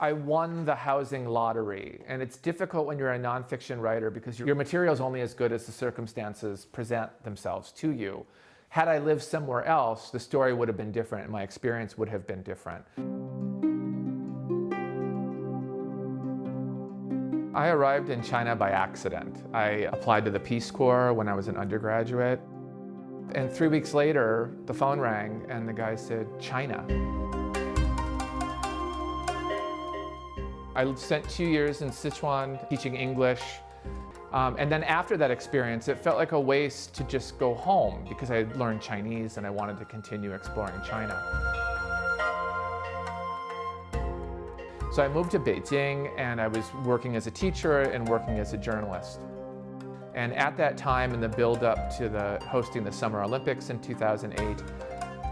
I won the housing lottery, and it's difficult when you're a nonfiction writer because your material is only as good as the circumstances present themselves to you. Had I lived somewhere else, the story would have been different and my experience would have been different. I arrived in China by accident. I applied to the Peace Corps when I was an undergraduate. And 3 weeks later, the phone rang and the guy said, China. I spent 2 years in Sichuan teaching English. And then after that experience, it felt like a waste to just go home because I had learned Chinese and I wanted to continue exploring China. So I moved to Beijing and I was working as a teacher and working as a journalist. And at that time, in the build-up to hosting the Summer Olympics in 2008,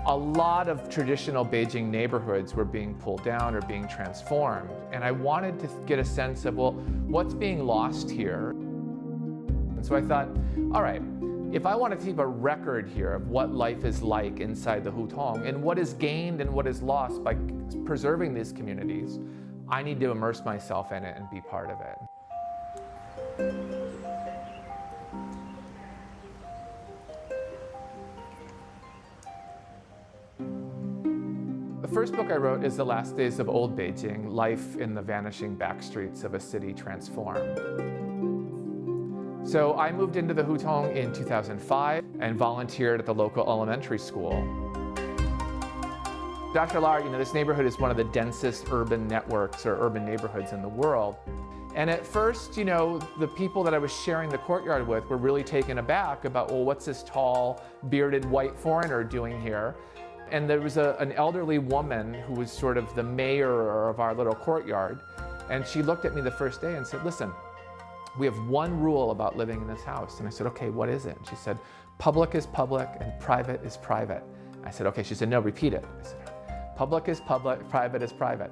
a lot of traditional Beijing neighborhoods were being pulled down or being transformed. And I wanted to get a sense of, well, what's being lost here? And so I thought, all right, if I want to keep a record here of what life is like inside the Hutong and what is gained and what is lost by preserving these communities, I need to immerse myself in it and be part of it. The first book I wrote is The Last Days of Old Beijing, Life in the Vanishing Backstreets of a City Transformed. So I moved into the Hutong in 2005 and volunteered at the local elementary school. Dr. Lar, this neighborhood is one of the densest urban networks or urban neighborhoods in the world. And at first, the people that I was sharing the courtyard with were really taken aback about, well, what's this tall, bearded white foreigner doing here? And there was an elderly woman who was sort of the mayor of our little courtyard. And she looked at me the first day and said, listen, we have one rule about living in this house. And I said, okay, what is it? And she said, public is public and private is private. I said, okay. She said, no, repeat it. I said, public is public, private is private.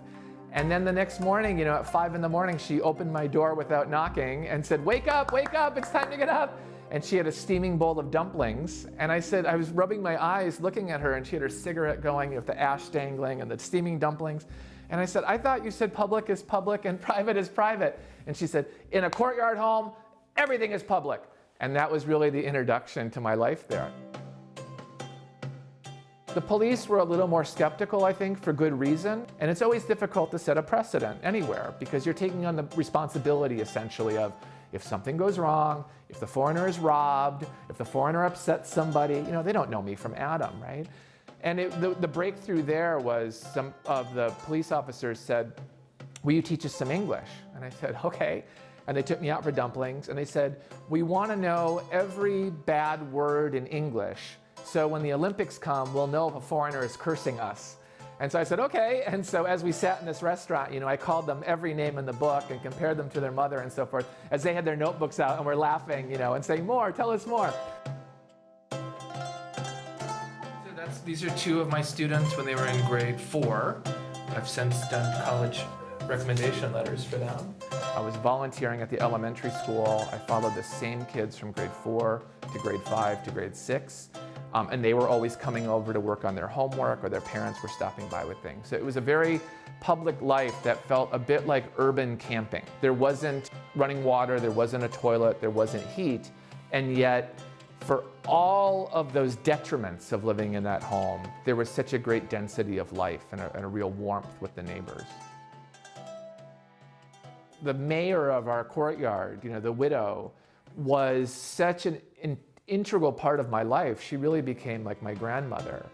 And then the next morning, at 5 in the morning, she opened my door without knocking and said, wake up, it's time to get up. And she had a steaming bowl of dumplings. And I said, I was rubbing my eyes looking at her and she had her cigarette going with the ash dangling and the steaming dumplings. And I said, I thought you said public is public and private is private. And she said, in a courtyard home, everything is public. And that was really the introduction to my life there. The police were a little more skeptical, I think, for good reason. And it's always difficult to set a precedent anywhere because you're taking on the responsibility, essentially, of if something goes wrong, if the foreigner is robbed, if the foreigner upsets somebody, they don't know me from Adam, right? And the breakthrough there was some of the police officers said, will you teach us some English? And I said, okay. And they took me out for dumplings and they said, we want to know every bad word in English. So when the Olympics come, we'll know if a foreigner is cursing us. And so I said, okay. And so as we sat in this restaurant, I called them every name in the book and compared them to their mother and so forth, as they had their notebooks out and were laughing, and saying, more, tell us more. So these are two of my students when they were in grade 4. I've since done college recommendation letters for them. I was volunteering at the elementary school. I followed the same kids from grade 4 to grade 5 to grade 6. And they were always coming over to work on their homework or their parents were stopping by with things. So it was a very public life that felt a bit like urban camping. There wasn't running water, there wasn't a toilet, there wasn't heat. And yet, for all of those detriments of living in that home, there was such a great density of life and a real warmth with the neighbors. The mayor of our courtyard, the widow, was such an integral part of my life. She really became like my grandmother.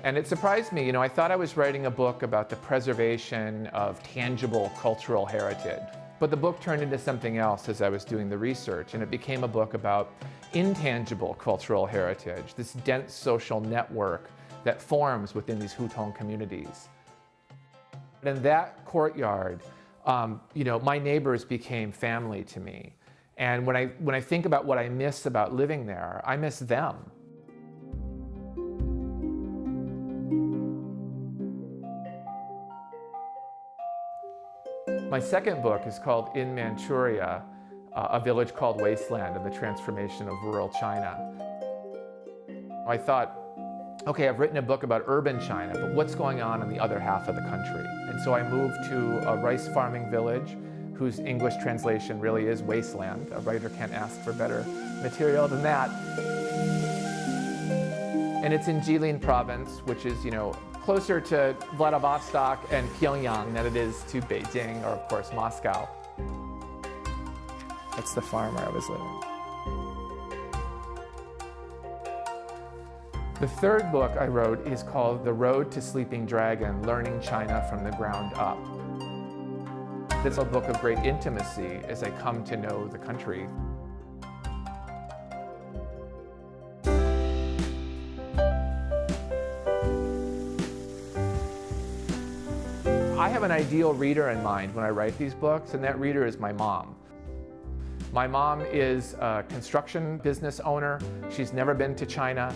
And it surprised me, I thought I was writing a book about the preservation of tangible cultural heritage. But the book turned into something else as I was doing the research, and it became a book about intangible cultural heritage, this dense social network that forms within these Hutong communities. And in that courtyard, my neighbors became family to me. And when I think about what I miss about living there, I miss them. My second book is called In Manchuria, A Village Called Wasteland and the Transformation of Rural China. I thought, okay, I've written a book about urban China, but what's going on in the other half of the country? And so I moved to a rice farming village whose English translation really is wasteland. A writer can't ask for better material than that. And it's in Jilin province, which is, closer to Vladivostok and Pyongyang than it is to Beijing or, of course, Moscow. That's the farm where I was living. The third book I wrote is called The Road to Sleeping Dragon, Learning China from the Ground Up. It's a book of great intimacy as I come to know the country. I have an ideal reader in mind when I write these books, and that reader is my mom. My mom is a construction business owner. She's never been to China.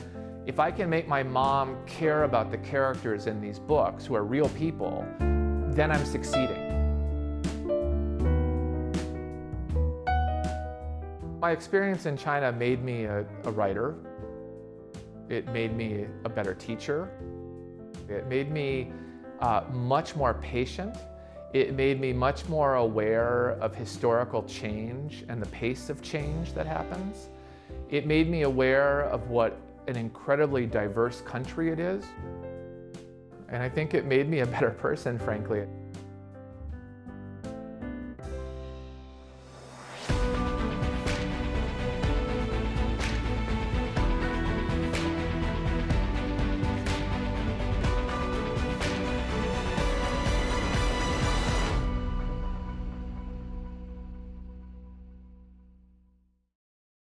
If I can make my mom care about the characters in these books, who are real people, then I'm succeeding. My experience in China made me a writer. It made me a better teacher. It made me much more patient. It made me much more aware of historical change and the pace of change that happens. It made me aware of what an incredibly diverse country it is. And I think it made me a better person, frankly.